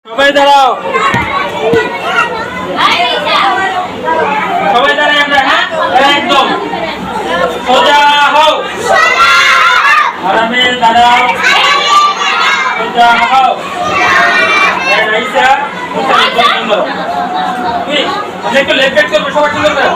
সবাই দাঁড়াও, সবাই দাঁড়াই আমরা। হ্যাঁ, একদম সোজা হও, আরামে দাঁড়াও, সোজা হও। রাইসা একটু লেফট রাইট করবো, সবাই সুন্দর করে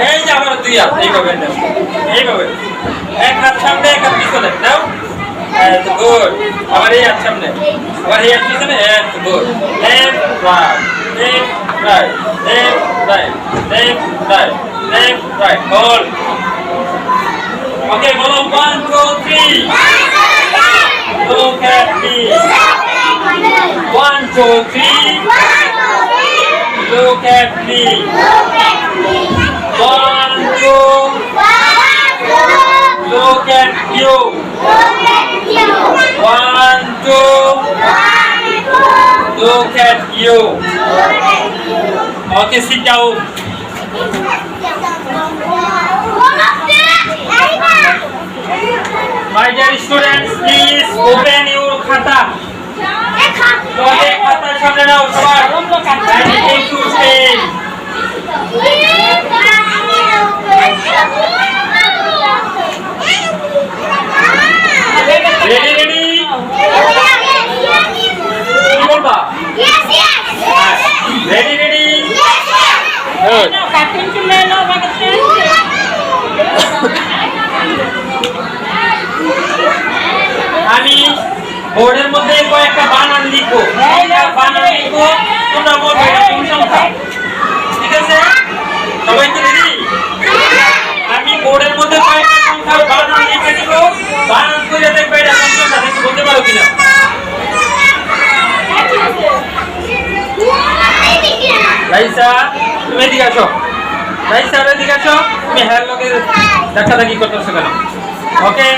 এই যে আমার দুই হাত এইভাবে এইভাবে, এক হাত সামনে এক হাত পিছনে নাও। গুড। আবার এই হাত সামনে, আবার এই হাত পিছনে। Good. Left right, left right, left right, left right, left right. Hold. Okay, বলো 1 2 3। Look at me. 1 2 3. Look at me. 1 2. Look at you. 1 2. Look at you. Okay, sit down. My dear students, please open your khata. সবাই খাতার সামনে নাও সবাই। Ready ready কি বলবা? Ready ready আমি বোর্ডের মধ্যে কয়েকটা বানান লিখবো, বানান লিখবো, তোমরা বলবে এটা কোন সংখ্যা। ঠিক আছে, সবাই কি রেডি? আমি বোর্ডের মধ্যে কয়েকটা সংখ্যার বানান লিখে দিব, বানান করে দেখবে এটা কোন সংখ্যা, দেখে বলতে পারো কিনা। রাইসা তুমি এদিকে আসো, রাইসা এদিকে আসো। তুমি হ্যার লগে দেখাদেখি করতেছো কেন? ওকে,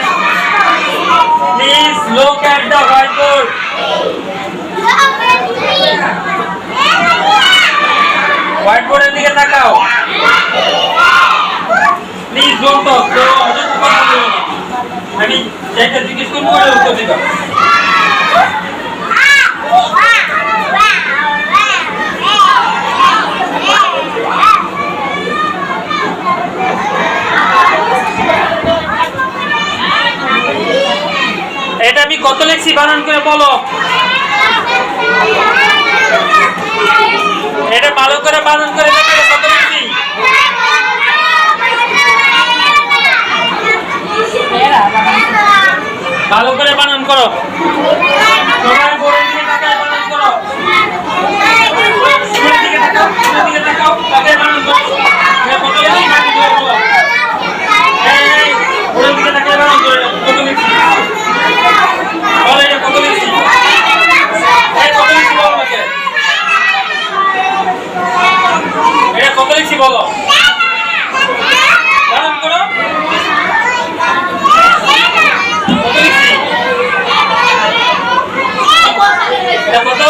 please look at the whiteboard. Whiteboard এর দিকে তাকাও। Please don't talk. আমি যেটা জিজ্ঞেস করবো ওটা উত্তর দিবা। এটা আমি কত লিখছি বানান করে বলো। এটা ভালো করে বানান করে দেখো কত লিখছি। ভালো করে বানান করো, সবাই বোর্ডের দিকে তাকায় বানান করো। স্কুলের দিকে তাকাও, স্কুলের দিকে তাকাও, তাকায় বানান করো। এটা কত লিখছি বানান করে বলো। এই বোর্ডের দিকে তাকায় বানান করো, কত লিখছি বলো। এটা কত লিখছি, এই কত লিখছি বলো আমাকে। এটা কত লিখছি বলো, বানান করো। কত লিখছি, এটা কত?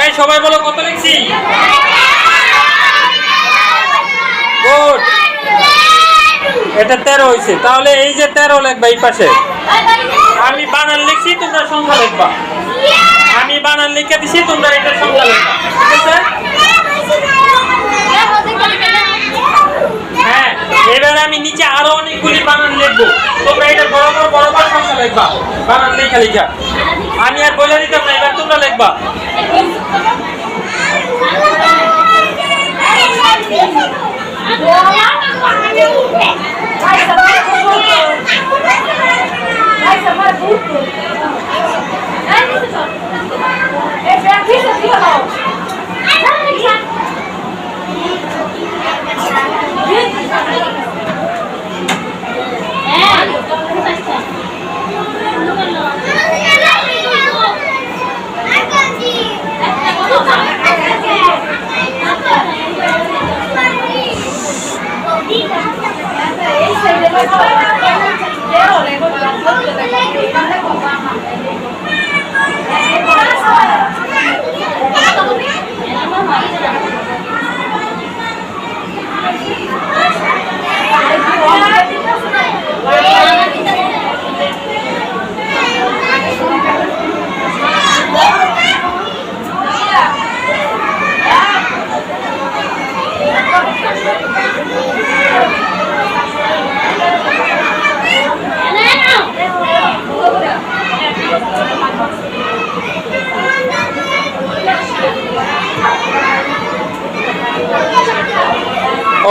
এই সবাই বলো কত লিখছি। গুড, এটা 13 হয়েছে। তাহলে এই যে 13 লিখবা এই পাশে। আমি বানান লিখছি, তোমরা সংখ্যা লিখবা। আমি বানান লিখে দিছি, তোমরা এটা সংখ্যা লিখবা। ঠিক আছে? হ্যাঁ, এবার আমি নিচে আরো অনেকগুলি বানান লিখবো, তোমরা এটা বরাবর বরাবর সংখ্যা লিখবা, বানান লেখা লিখা। আমি আর বলে দিতাম না, এবার তোমরা লিখবা।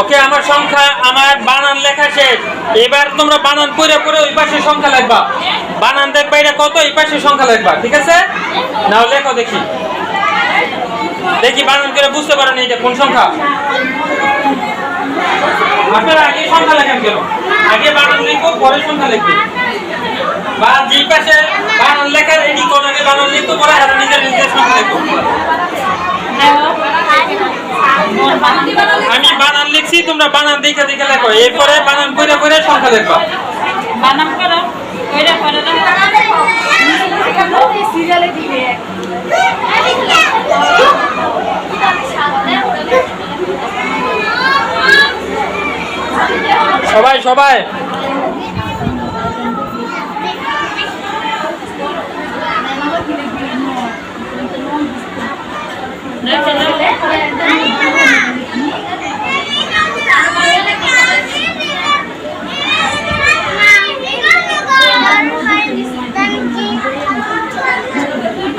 ওকে, আমার সংখ্যা, আমার বানান লেখা শেষ। এবার তোমরা বানান পড়ে পড়ে ওই পাশে সংখ্যা লিখবা। বানান দেখবা এটা কত, এই পাশে সংখ্যা লিখবা, ঠিক আছে? নাও লেখো দেখি, দেখি বানান করে বুঝতে পারো না এটা কোন সংখ্যা। আপনারা আগে সংখ্যা লেখেন কেন? আগে বানান লিখবো, পরে সংখ্যা লিখবে। বা যেই পাশে বানান লেখার এডি কোন আগে বানান লিখবো, পরে আর নিজের নিজের সংখ্যা লিখবো। আমি বানান লিখছি, তোমরা বানান দেখে দেখে লেখো। এরপরে বানান পড়ে পড়ে সংখ্যা লিখবা। বানান করো, কইরা পড়ে দাও। সিরিয়ালে দিবে। সবাই সবাই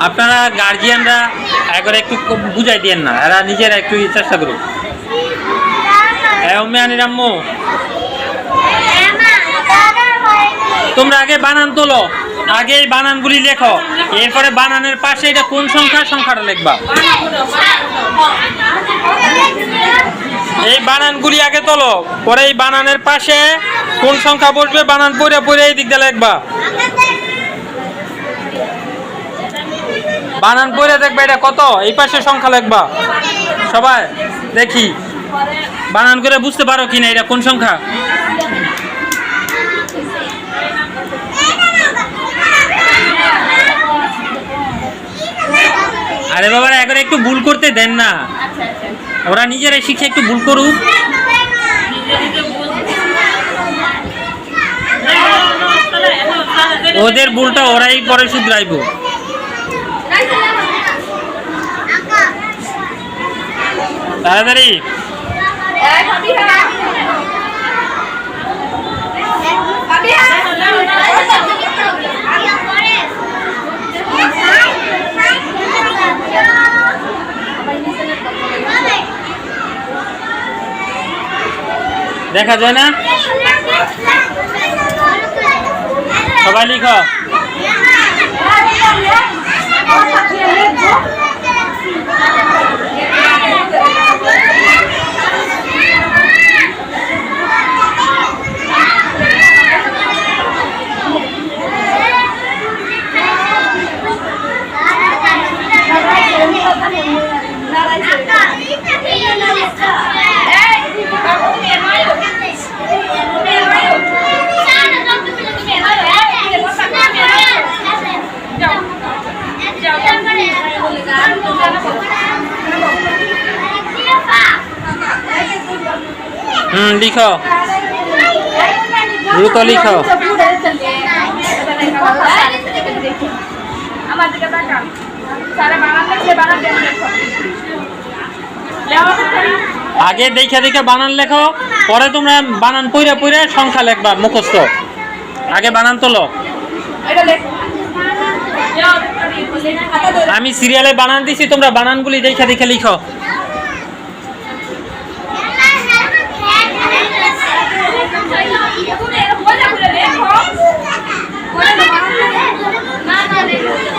আপনারা গার্জিয়ানরা একবার একটু বুঝাই দিয়েন না, এরা নিজেরা একটু চেষ্টা করুন। আম্মু তোমরা আগে বানান তোলো, আগে এই বানানগুলি লেখো, এরপরে বানানের পাশে এটা কোন সংখ্যা, সংখ্যাটা লিখবা। এই বানানগুলি আগে তোলো, পরে এই বানানের পাশে কোন সংখ্যা বসবে বানান পড়ে পড়ে এই দিক দিয়ে লিখবা। বানান পড়ে দেখবে এটা কত, এই পাশে সংখ্যা লিখবা। সবাই দেখি বানান করে বুঝতে পারো কিনা এটা কোন সংখ্যা। আরে বাবারা এখন একটু ভুল করতে দেন না, ওরা নিজেরাই শিখে একটু ভুল করুক। ওদের ভুলটা ওরাই পরে শুধরাইব। তাড়াতাড়ি দেখা যায় না, সবাই লিখো। লিখো, দ্রুত লিখো। আগে দেখে দেখে বানান লেখো, পরে তোমরা বানান পড়ে পড়ে সংখ্যা লিখবা মুখস্থ। আগে বানান তোলো। আমি সিরিয়ালে বানান দিছি, তোমরা বানানগুলি দেখে দেখে লিখো।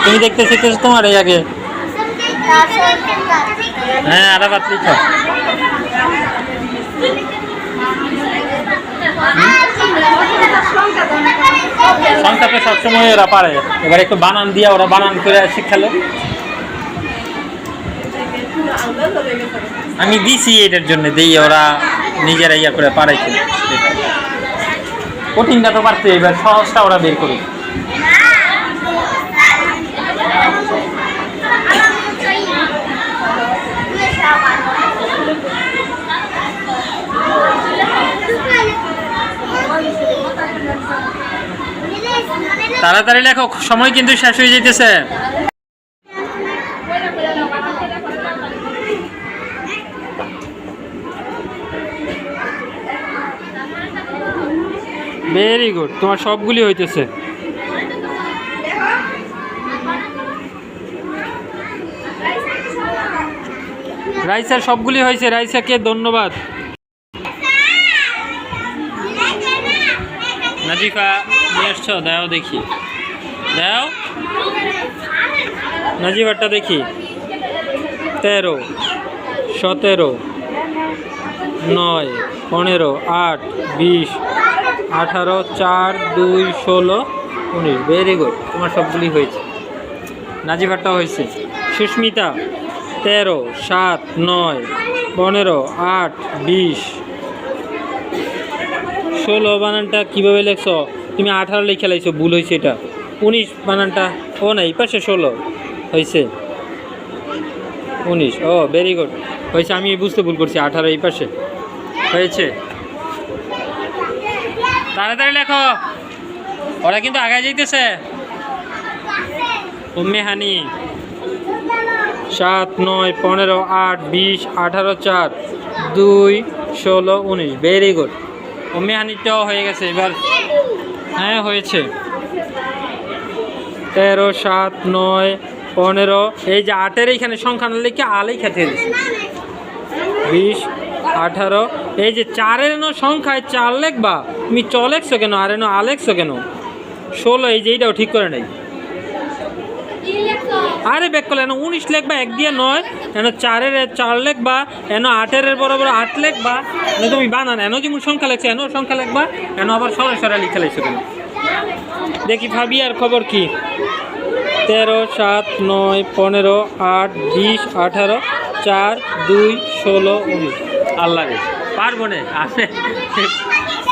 তুমি দেখতে শিখতেছো তোমার এই আগে। হ্যাঁ আরাফাত লিখো। সংখ্যা তো সবসময় ওরা পারে, এবার একটু বানান দিয়ে ওরা বানান করে শিখালো। আমি দিছি এটার জন্য দিই, ওরা নিজেরা ইয়া করে পারে। কঠিনটা তো পারছে, এবার সহজটা ওরা বের করুক। তাড়াতাড়ি লেখো, সময় কিন্তু শেষ হয়ে যেতেছে। ভেরি গুড, তোমার সবগুলি হইতেছে। রাইসার সবগুলি হয়েছে, রাইসাকে ধন্যবাদ। নাজিফা নিয়ে আসছো, দাও দেখি, দাও নাজিফারটা দেখি। 13, 17, 9, 15, 8, 20, 18, 4, 2, 16, 19। ভেরি গুড, তোমার সবগুলি হয়েছে। নাজিফারটাও হয়েছে। সুস্মিতা 13, 7, 9, 15, 8, 20, 16 বানানটা কীভাবে লেখছো তুমি? 18 লিখে লাইছো, ভুল হয়েছে এটা। 19 বানানটা ও না, এই পাশে 16 হয়েছে, 19। ও ভেরি গুড, হয়েছে। আমি বুঝতে ভুল করছি, 18 এই পাশে হয়েছে। তাড়াতাড়ি লেখো, ওরা কিন্তু আগায় যাইতেছে। উম্মে হানি 7, 9, 15, 8, 20, 18, 4, 2, 16, 19। Very good. উম্মে হানিটাও হয়ে গেছে এবার। হ্যাঁ হয়েছে। 13, 7, 9, 15, এই যে 8-এর এইখানে সংখ্যা না লিখে আলেই খেতে দিচ্ছে। 20, 18, এই যে 4-এর সংখ্যায় 4 লিখবা, তুমি চ লেখছো কেন? আর এনো আলেখছো কেন? 16, এই যে এইটাও ঠিক করে নাই। আরে ব্যাক করলে এনো 19 লিখবা, 1 দিয়ে 9, এনো 4-এর 4 লিখবা, এনো 8-এর বরাবর 8 লিখবা। তুমি বানান, এনো যেমন সংখ্যা লেখছে এনো সংখ্যা লিখবা, এনো আবার সরাসরি লিখে লাইছো কেন? দেখি ফাবিয়ার খবর কি? 13, 7, 9, 15, 8, 20, 18, 4, 2, 16, 19। আল্লাহ রে, পারবো না আসে।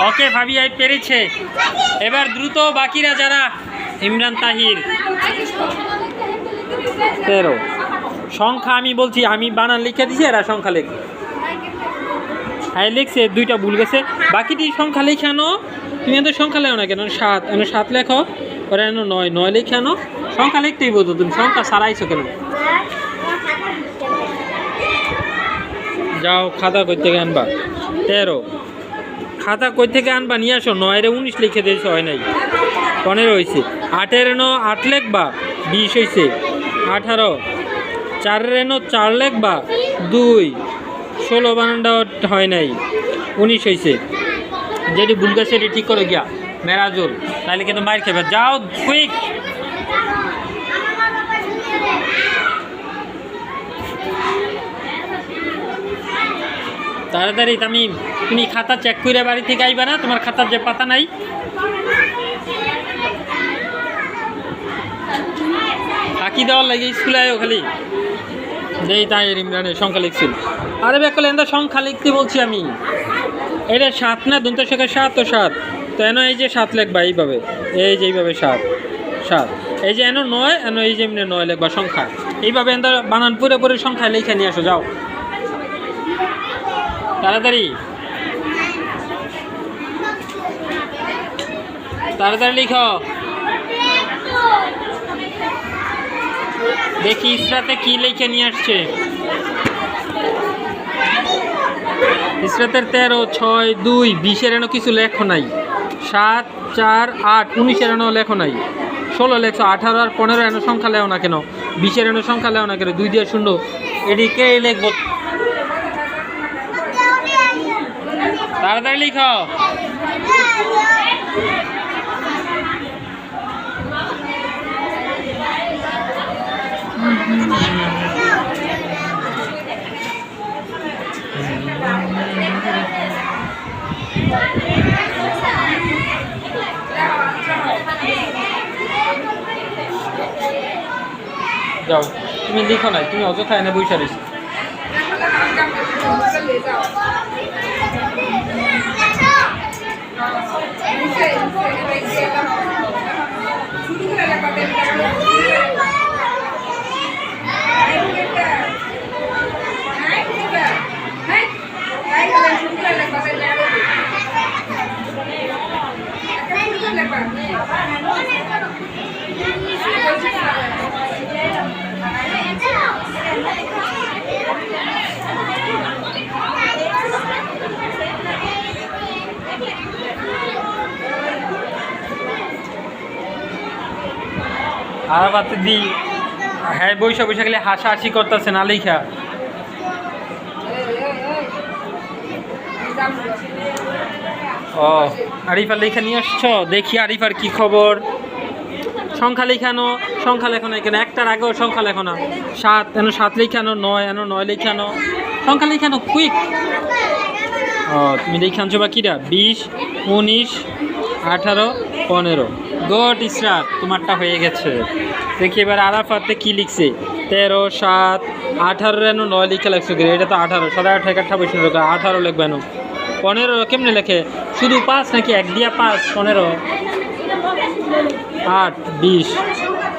ওকে ফাবিয়াই পেরেছে। এবার দ্রুত বাকিরা যারা। ইমরান তাহির 13। সংখ্যা আমি বলছি, আমি বানান লিখে দিছি, এরা সংখ্যা লেখে। হ্যাঁ লিখছে, 2টা ভুল গেছে। বাকিটি সংখ্যা লিখে আনো। তুমি এত সংখ্যা লেখো না কেন? 7, এনো 7 লেখো, ওরা এনো 9, 9 লিখে আনো। সংখ্যা লিখতেই বলতো, তুমি সংখ্যা সারাইছো কেন? যাও খাতা কই থেকে আনবা? 13। খাতা কই থেকে আনবা? নিয়ে আসো। 9-এর 19 লিখে দিয়েছে, হয় নাই। 15 হয়েছে। 8-এর এনো 8 লিখবা, 20 হয়েছে। 18। 4-এর এনো 4 লিখবা, 2, 16 বানানটা হয় নাই, 19 হয়েছে। যেটি ভুল গেছে সেটি ঠিক করে গিয়া মেরাজুল, তাহলে কিন্তু মার খেবে। যাও কুইক। তাড়াতাড়ি তামিম, তুমি খাতা চেক করে বাড়ি থেকে আইবা না? তোমার খাতার যে পাতা নাই। আঁকি দেওয়ার লাগে স্কুলে আয়ো খালি। যেই তাই ইমরানের সংখ্যা লিখছিল। আরে ব্যাকলে এত সংখ্যা লিখতে বলছি আমি। এটা 7 না? দন্ত শেখা 7 ও 7। তো এনো এই যে 7 লিখবা এইভাবে, এই যে এইভাবে 7, 7। এই যে এনো 9, এনো এই যে এমনি 9 লিখবা সংখ্যা। এইভাবে এত বানান পুরোপুরি সংখ্যা লিখে নিয়ে আসো। যাও তাড়াতাড়ি, তাড়াতাড়ি লিখো। দেখি ইসরাতে কি লিখে নিয়ে আসছে। ইসরাতের 13, 6, 2, 20-এর এনো কিছু লেখো নাই। 7, 4, 8, 19-এর এনো লেখো নাই। 16 লেখছো। 18 আর 15 এনো সংখ্যা লেও না কেন? 20-এর এনো সংখ্যা লেও না কেন? 2 দিয়ে 0। এদিকে লিখবো। তাড়াতাড়ি লিখো। যাও, তুমি লিখো নাই, তুমি অযথা এনে বইসা রয়েছো। আর বাতে দি হ্যাঁ বৈশা বৈশা গেলে হাসাহাসি করতেছে না লেখা। ও আরিফার লেখা নিয়ে আসছো, দেখি আরিফার কি খবর। সংখ্যা লেখানো, সংখ্যা লেখানো এখানে একটার আগেও সংখ্যা লেখানো। 7 এন 7 লেখানো, 9 এন 9 লেখানো, সংখ্যা লেখানো কুইক। ও তুমি দেখে আনছো বা কিরা 20 19 18 15। গুড ইসরাত, তোমারটা হয়ে গেছে। দেখি এবার আরাফাতে কি লিখছে। 13 7 18 এন 9 লিখে লাগছে, এটা তো 18, 18 18 বসে 18 লিখবে না। 15 কেমনে লেখে, শুধু 5 নাকি 1 দিয়া 5 15 8 20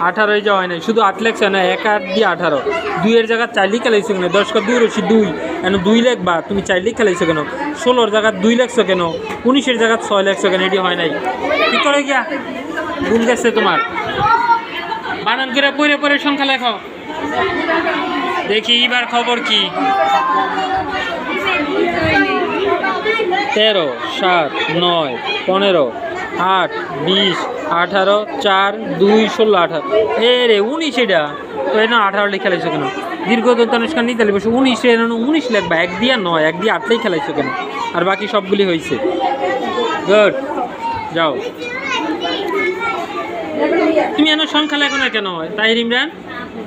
18 এই যে হয় নাই, শুধু 8 লেখছে না, 1 8 দিয়ে 18। 2 এর জায়গা 4 লিখে লাগছে কেন, 10 2 রশি 2 এন 2 লিখবা, তুমি 4 লিখে লাগছো কেন? 16 এর জায়গা 2 লিখছো কেন? 19 এর জায়গা 6 লিখছো কেন? এটি হয় নাই, কি করে গিয়া ভুল গেছে তোমার। বানান করে পড়ে পড়ে সংখ্যা লেখো, দেখি এবার খবর কি। 13 7 9 15 8 20 18 4 2 16 18 এ রে 19 এটা তো এনে 18 লিখে খেলাইছো কেন? দীর্ঘ দন্তানুষ্কার নিতে বসে 19 এর 19 লিখবা, 1 দিয়া 9 1 দিয়ে 8 লিখে খেলাইছো কেন? আর বাকি সবগুলি হয়েছে। গুড, যাও। তুমি এনে সংখ্যা লেখো না কেন তাহির ইমরান?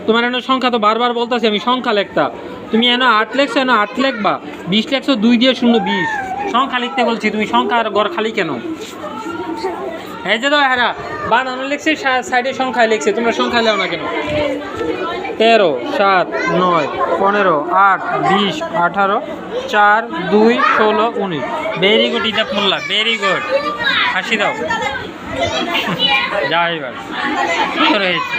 তোমার এনে সংখ্যা তো বারবার বলতেছি আমি, সংখ্যা লেখতা। তুমি এনে 8 লেখছো, এনে 8 লিখবা। 20 লেখছো, 2 দিয়ে 0 20। সংখ্যা লিখতে বলছি, তুমি সংখ্যা আর ঘর খালি কেন? এই যে তো হ্যাঁ বানানো লিখছে, সাইডে সংখ্যায় লিখছে, তোমরা সংখ্যা লেও না কেন? 13 7 9 15 8 20 18 4 2 16 19। ভেরি গুড ইজাব মোল্লা, ভেরি গুড। হাসি দাও, যাও এবার রয়েছে।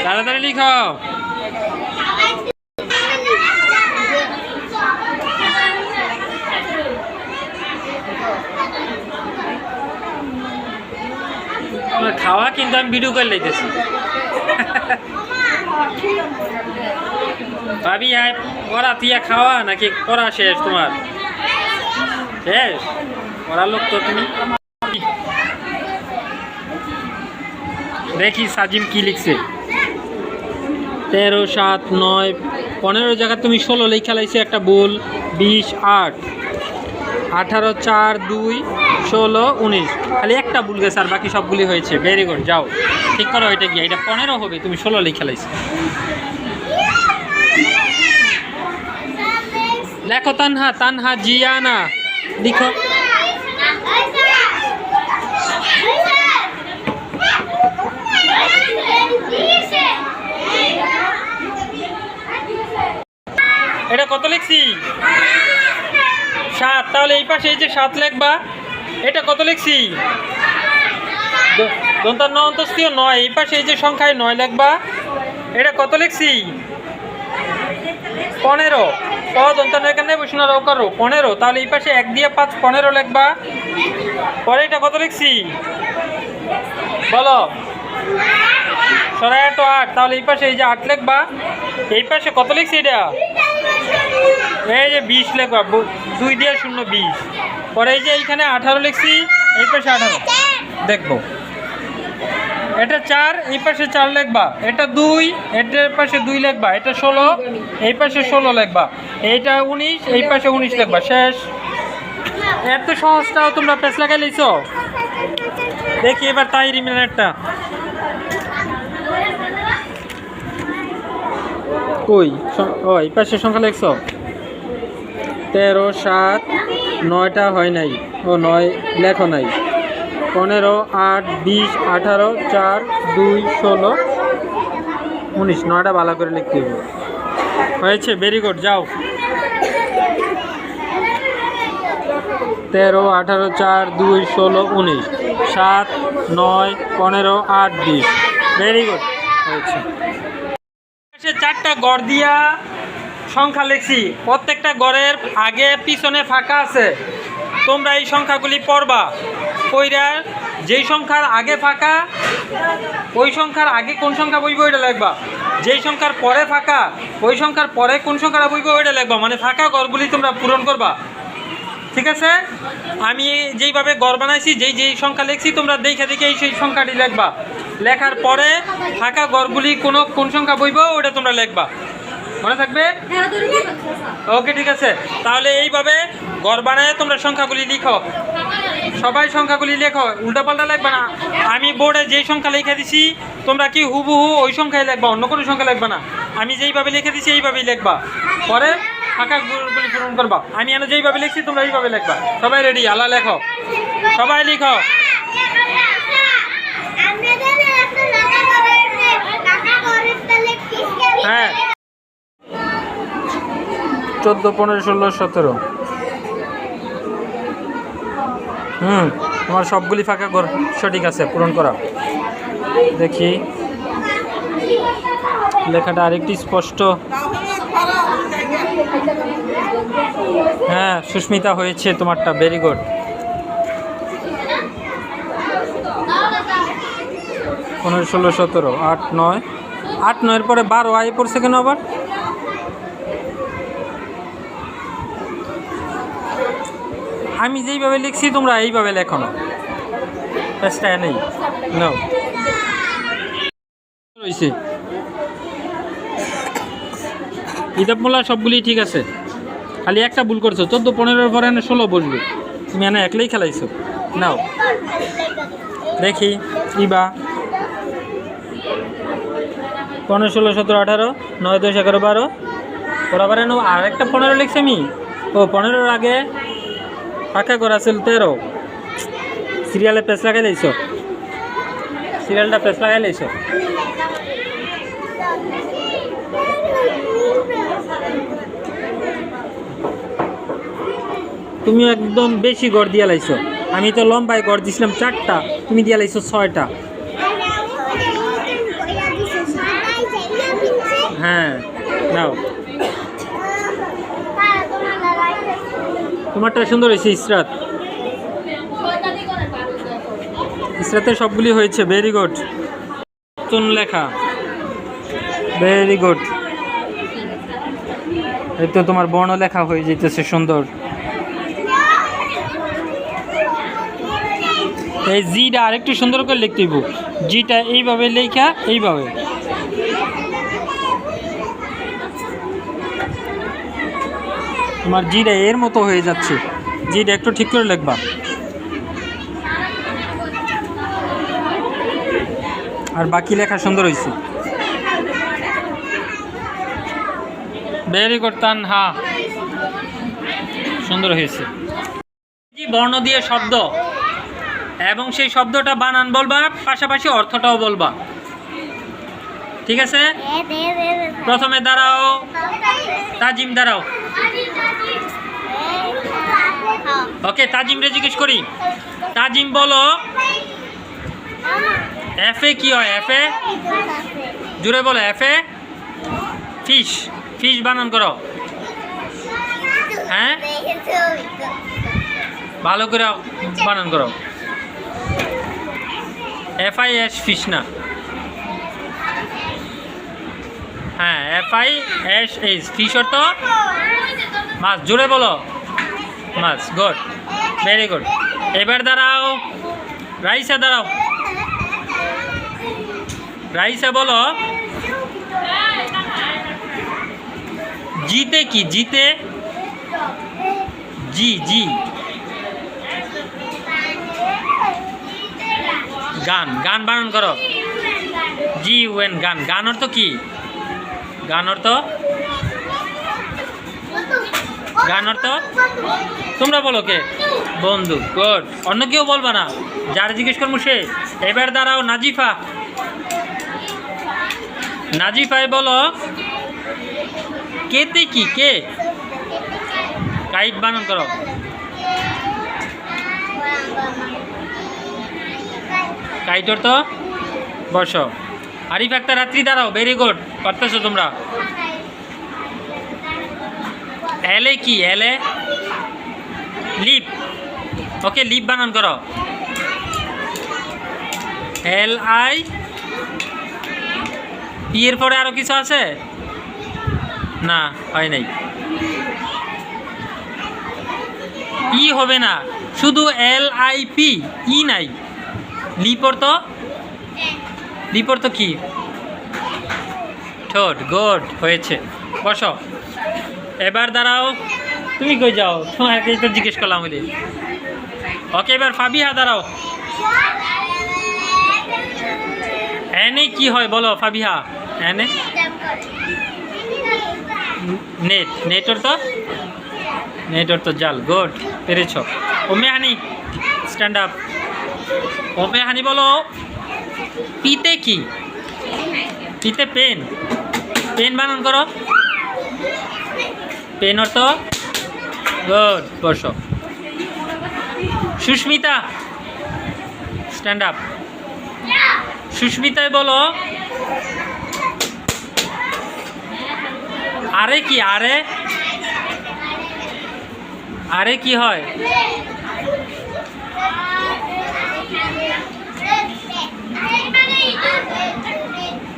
তাড়াতাড়ি লিখো। খাওয়া কিন্তু আমি ভিডিও করে লইতেছি। ভাবি হ্যাঁ পড়া তিয়া খাওয়া নাকি পড়া শেষ তোমার? শেষ পড়ার লোক তো তুমি। দেখি সাজিম কি লিখছে। 13 7 9 15 জায়গা তুমি 16 লিখে লাইছো, একটা ভুল। 20 8 18 4 2 16 19, খালি একটা ভুল গেছে আর বাকি সবগুলি হয়েছে। ভেরি গুড, যাও ঠিক করো এটা গিয়ে। এটা 15 হবে, তুমি 16 লিখে লাইছো। লেখো তানহা, তানহা জিয়ানা লিখো। এটা কত লিখছি? 7। তাহলে এই পাশে এই যে 7 লিখবা। এটা কত লিখছি? দন্তান্ন অন্তস্থীয় 9, এই পাশে এই যে সংখ্যায় 9 লিখবা। এটা কত লিখছি? 15। দন্তান্ন এখানে বসুন করো 15। তাহলে এই পাশে 1 দিয়ে 5 15 লিখবা। পরে এটা কত লিখছি বলো? 8। তাহলে এই পাশে এই যে 8 লিখবা। এই পাশে কত লিখছি? এটা এই যে 20 লিখবা, 2 দিয়ে 0 20। পরে এই যে এইখানে 18 লিখছি, এই পাশে 18 দেখবো। এটা 4, এই পাশে 4 লিখবা। এটা 2, এটার পাশে 2 লিখবা। এটা 16, এই পাশে 16 লিখবা। এইটা 19, এই পাশে 19 লিখবা। শেষ। এত সহজটাও তোমরা পেছ লাগাই লইছো। দেখি এবার তাহির ইমরানেরটা কই? ও এই পাশে সংখ্যা লিখছো। 13 7 9টা হয় নাই, ও 9 লেখো নাই। 15 8 20 18 4 2 16 19, 9টা ভালো করে লিখতে হবে। হয়েছে, ভেরি গুড, যাও। 13 18 4 2 16 19 7 9 15 8 20। ভেরি গুড, হয়েছে। 4টা গড় দিয়া সংখ্যা লিখছি, প্রত্যেকটা গড়ের আগে পিছনে ফাঁকা আছে। তোমরা এই সংখ্যাগুলি পড়বা, পড়া যেই সংখ্যার আগে ফাঁকা ওই সংখ্যার আগে কোন সংখ্যা বইব ওইটা লিখবা। যেই সংখ্যার পরে ফাঁকা ওই সংখ্যার পরে কোন সংখ্যাটা বইব ওইটা লিখবা। মানে ফাঁকা গড়গুলি তোমরা পূরণ করবা, ঠিক আছে? আমি যেইভাবে গড় বানাইছি, যেই সংখ্যা লিখছি তোমরা দেখে দেখে এই সেই সংখ্যাটি লিখবা। লেখার পরে ফাঁকা ঘরগুলি কোন সংখ্যা বইব ওটা তোমরা লিখবা, মনে থাকবে? ওকে, ঠিক আছে। তাহলে এইভাবে ঘর বানায় তোমরা সংখ্যাগুলি লিখো, সবাই সংখ্যাগুলি লেখো, উল্টাপাল্টা লিখবা না। আমি বোর্ডে যেই সংখ্যা লিখে দিছি তোমরা কি হুবহু ওই সংখ্যায় লিখবা, অন্য কোনো সংখ্যা লিখবা না। আমি যেইভাবে লিখে দিছি এইভাবেই লিখবা, পরে ফাঁকা ঘরগুলি পূরণ করবা। আমি যেন যেইভাবে লিখছি তোমরা এইভাবে লিখবা। সবাই রেডি? আল্লাহ লেখো, সবাই লিখো। হ্যাঁ, 14, 15, 16, 17। তোমার সবগুলি ফাঁকা ঘর সঠিক আছে, পূরণ করা। দেখি লেখাটা আরেকটি স্পষ্ট। হ্যাঁ, সুস্মিতা হয়েছে তোমারটা, ভেরি গুড। 15, 16, 17, 8, 9। 8, 9-এর পরে 12 আয় পড়ছে কেন আবার? আমি যেইভাবে লিখছি তোমরা এইভাবে লেখো না, চেষ্টা নেই। নাও রয়েছে কিতাব মোলা সবগুলি ঠিক আছে, খালি একটা ভুল করছো। 14, 15-এর পরে 16 বসবে, তুমি এনে একলাই খেলাইছো। নাও দেখি ইবা 15, 16, 17, 18, 9, 10, 11, 12। ওরা আবার আর একটা 15 লিখছি আমি। ও 15-এর আগে ফাঁকা করা ছিল 13। সিরিয়ালে পেস লাগাই লাইছো, সিরিয়ালটা পেস লাগাই লাইছো। তুমি একদম বেশি গড় দিয়া লাইছো। আমি তো লম্বায় গড় দিছিলাম 4টা, তুমি দিয়া লাইছো 6টা। হ্যাঁ, নাও তোমারটা সুন্দর হয়েছে ইসরাত। ইসরাতের সবগুলি হয়েছে, ভেরি গুড। নতুন লেখা, ভেরি গুড। এই তো তোমার বর্ণ লেখা হয়ে যেতেছে সুন্দর। এই জিটা আরেকটু সুন্দর করে লিখতে হইব। জিটা এইভাবে লেখা, এইভাবে। তোমার জিটা এর মতো হয়ে যাচ্ছে, জিটা একটু ঠিক করে লিখবা। আর বাকি লেখা সুন্দর হয়েছে, ভেরি গুড তানহা, সুন্দর হয়েছে। বর্ণ দিয়ে শব্দ এবং সেই শব্দটা বানান বলবা, পাশাপাশি অর্থটাও বলবা, ঠিক আছে? প্রথমে দাঁড়াও, তাজিম দাঁড়াও। ওকে, তাজিম রে জিজ্ঞেস করি। তাজিম বলো এফে কি হয়? এফে জুড়ে বলো, এফে ফিশ। ফিশ বানান করো। হ্যাঁ, ভালো করে বানান করো। FIS ফিশ না, হ্যাঁ FISH ফিশ অর্থ মাছ। জুড়ে বলো মাছ। Good, very good. এবার দাঁড়াও, রাইসা দাঁড়াও। রাইসা বলো জিতে কি? জিতে জি জি গান। গান বানান করো। GUN গান। গান অর্থ কি? গান অর্থ, গান অর্থ তোমরা বলো কে? বন্ধু। গুড, অন্য কেউ বলবা না, যার জিজ্ঞেস করবো সে। এবার দাঁড়াও নাজিফা। নাজিফাই বলো কেতে কি? কে? কাইট বানান করো। কাইট অর্থ বসো। আরিফ একটা রাত্রি দাঁড়াও। ভেরি গুড, পারতেছো তোমরা। এলে কি? এলে লিপ। ওকে, লিপ বানান করো। LI এর পরে আরো কিছু আছে না? হয় নাই। ই হবে না, শুধু LIP, ই নাই। লিপ অর্থ লিপ অর্থ কি? ঠোঁট। গুড, হয়েছে। বসো। এবার দাঁড়াও। তুমি কই যাও? তোমাকে তো জিজ্ঞেস করলাম বলে। ওকে, এবার ফাবিহা দাঁড়াও। এনে কি হয় বলো ফাবিহা? এনে নেট। নেট অর্থ? নেট অর্থ জাল। গুড, পেরেছ। ওমে হানি, স্ট্যান্ড আপ। ওমে হানি বলো পিতে কি? পিতে পেন। পেন বানান করো। পেন অর্থ? গুড, বসো। Susmita, stand up. সুস্মিতায় বলো আরে কি? আরে আরে কি হয়?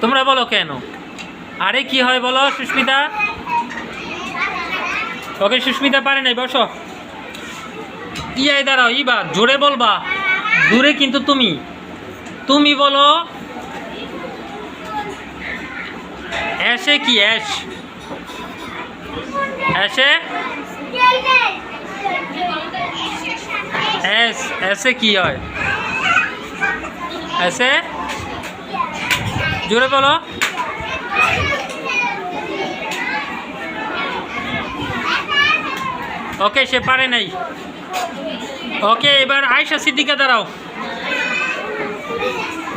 তোমরা বলো কেন আরে কি হয় বলো সুস্মিতা। ওকে, সুস্মিতা পারে নাই, বসো। ইয়াই দাঁড়াও, ইবা জোরে বলবা, দূরে কিন্তু তুমি। তুমি বলো অ্যাশে কি? অ্যাশ। অ্যাশে অ্যাশ। অ্যাশে কি হয়? অ্যাশে জোরে বলো। ওকে, সে পারে নাই। ওকে, এবার আয়েশা সিদ্দিকা দাঁড়াও।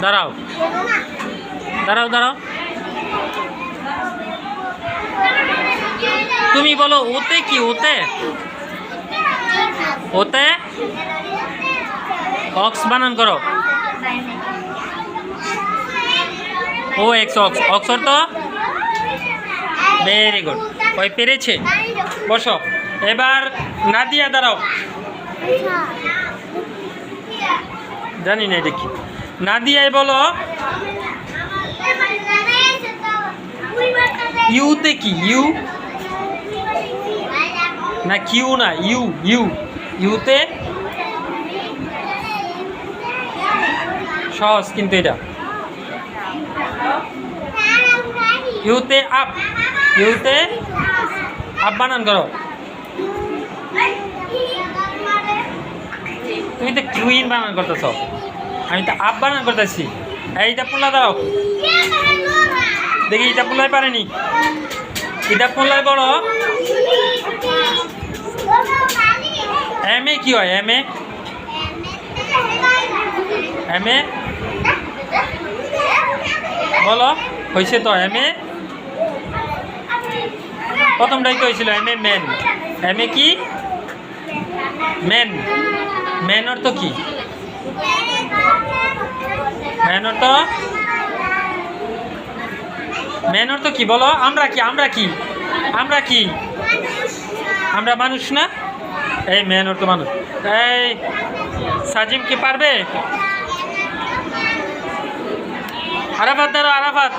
দাঁড়াও দাঁড়াও দাঁড়াও। তুমি বলো ওতে কি? ওতে? ওতে অক্স বানান করো। ও এক্স, অক্স। অক্স অর্থ? ভেরি গুড, ওই পেরেছে। বসো। এবার নাদিয়া দাঁড়াও। জানি না এটা কি। নাদিয়ায় বলো ইউতে কি? ইউ না কিউ না, ইউ। ইউ ইউতে সহজ কিন্তু এটা। ইউতে আপ। ইউতে আপ বানান করো। তুমি তো কুইন বানান করতেছ, আমি তো আপ বানান করতেছি। এইটা পোলা দাও দেখি। এটা পোলাই পারেনি। এটা পোলাই বড়। এম এ কি হয়? M A? এম এ বলো। হয়েছে তো এম এ? প্রথমটাই তো হয়েছিল M a man. M A কি? ম্যান। ম্যান অর্থ কি? ম্যান অর্থ? ম্যান অর্থ কি বলো? আমরা কি? আমরা কি? আমরা কি? আমরা মানুষ না? এই ম্যান অর্থ মানুষ। এই সাজিম কি পারবে? আরাফাত দাঁড়ো। আরাফাত,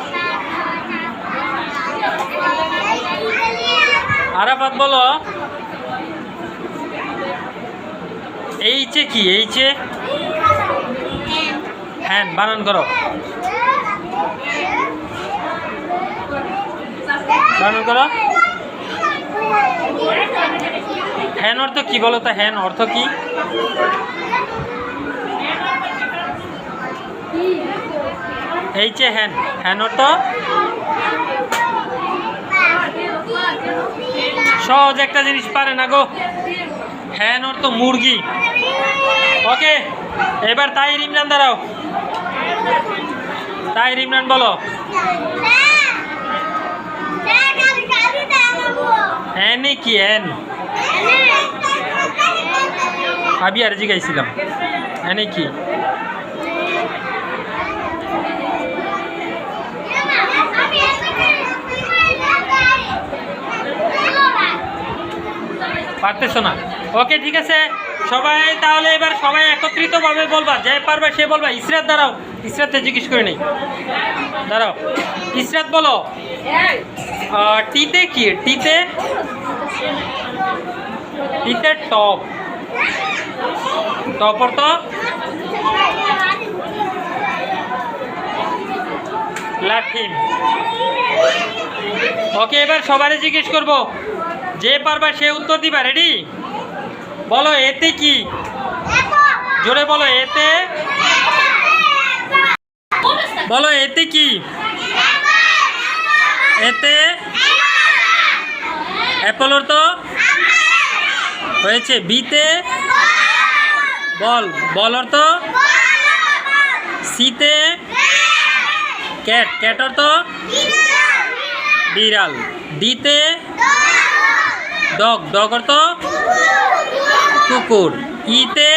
আরাফাত বলো এইচে কি? এইচে হ্যান বানান করো। বানান করো। হ্যান অর্থ কি বলো তো? হ্যান অর্থ কি? এইচে হ্যান। হ্যান অর্থ? সহজ একটা জিনিস পারে না গো। হ্যান অর্থ মুরগি। ওকে, এবার তাহির ইমরান দাঁড়াও। তাহির ইমরান বলো হ্যানে কি? হ্যান আমি আর জিগাইছিলাম। হ্যানে কি? পারতেছো না? ওকে, ঠিক আছে সবাই। তাহলে এবার সবাই একত্রিতভাবে বলবা, যে পারবে সে বলবা। ইসরাত দাঁড়াও। ইসরাতকে জিজ্ঞেস করে নেই। দাঁড়াও। ইসরাত বলো টিতে কি? টিতে? টিতে টপ। টপ অর্থ? লাঠিম। ওকে, এবার সবারই জিজ্ঞেস করব, যে পারবা সে উত্তর দিবা। রেডি? বলো এতে কি? জোরে বলো এতে। বলো এতে কি? এতে অ্যাপল অর্থ হয়েছে। বিতে বল, বল অর্থ। সিতে ক্যাট, ক্যাট অর্থ বিড়াল। ডিতে ডগ, ডগ অর্থ কুকুর। ইতে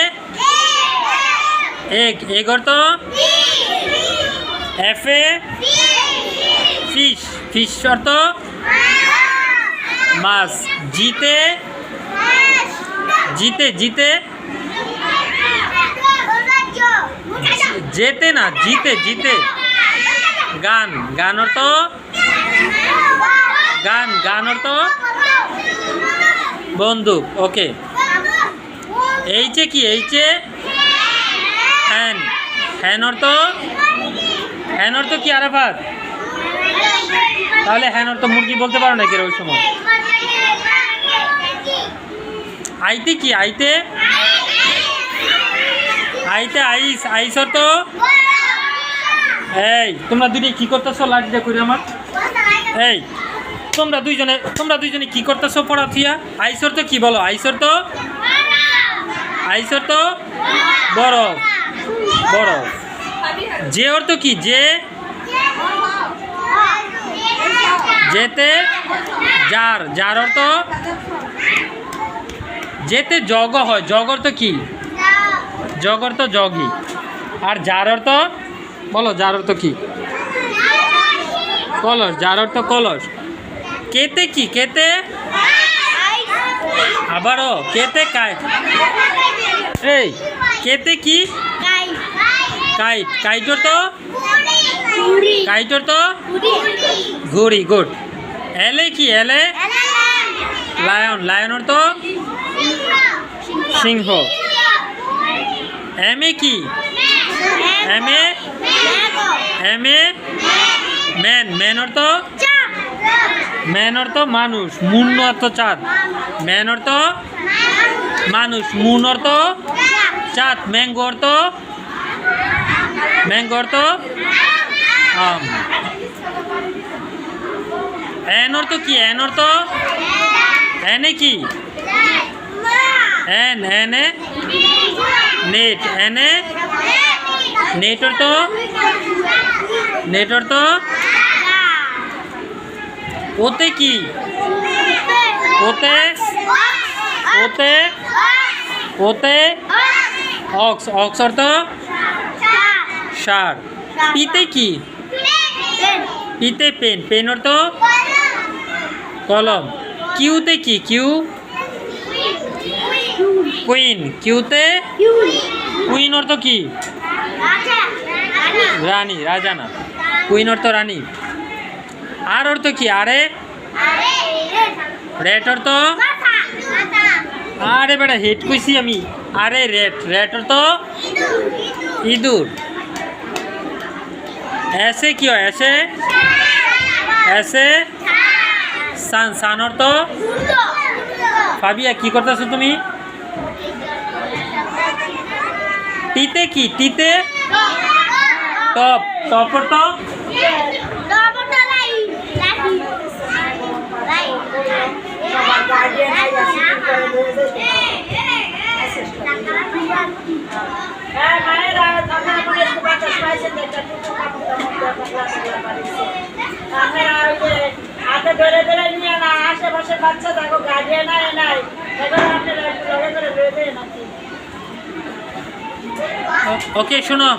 এগ, এগ অর্থ এফে ফিশ, ফিশ অর্থ মাছ। জিতে জিতে জিতে যেতে না, জিতে জিতে গান, গান অর্থ গান, গান অর্থ বন্দুক। ওকে, এইচে কি? এইচে হ্যান, হ্যান অর্থ, হ্যান অর্থ কি আরাফাত? তাহলে হ্যান অর্থ মুরগি বলতে পারো নাকি ওই সময়? আইতে কি? আইতে, আইতে আইস, আইস অর্থ এই তোমরা দুইটা কি করতেছো? লাঠিটা করে আমার এই তোমরা দুইজনে কি করতেছো? পড়া থিয়া। আইস অর্থ কি বলো? আইস অর্থ, আইস অর্থ বরফ, বরফ। যে অর্থ কি? যে, যেতে জার, জার অর্থ যেতে জগ হয়। জগ অর্থ কি? জগ অর্থ জগি। আর জার অর্থ বলো, জার অর্থ কি? কলস, যার অর্থ কলস। কেতে কি? কেতে আবারও কেতে কাইট। এই কেতে কি? কাইট, কাইট অর্থ কাইট অর্থ ঘুড়ি, গুড। এলে কি? এলে লায়ন, লায়ন অর্থ সিংহ। এমে কি? এমে, এমে ম্যান, ম্যান অর্থ ম্যান অর্থ মানুষ। মুন অর্থ চাঁদ, ম্যান অর্থ মানুষ। মুন অর্থ চাঁদ। ম্যাঙ্গো অর্থ, ম্যাঙ্গো অর্থ আম। এন অর্থ কি? এন অর্থ এনে কি? এন, এনে নেট, এনে নেট অর্থ, নেট অর্থ ওতে কি? ওতে, ওতে, ওতে অক্স, অক্স অর্থ সার। পিতে কি? পিতে পেন, পেন অর্থ কলম। কিউতে কি? কিউ কুইন, কিউতে কুইন অর্থ কি? রানী, রাজা না, কুইন অর্থ রানী। আর অর্থ কি? আরে, রেট অর্থ আরে বেটা হেড কইছি আমি। আরে রেট, রেট অর্থ ইঁদুর। এসে কি হয়? এসে, এসে সান, সান অর্থ ফাবিয়া কি করতেছো তুমি? টিতে কি? টিতে টপ, টপ অর্থ হাতে ধরে ধরে নিয়ে না, আশেপাশে বাচ্চা দেখো গার্ডিয়ান নাই, এবার আপনি লগে করে লয়ে দেন। ওকে শোনো,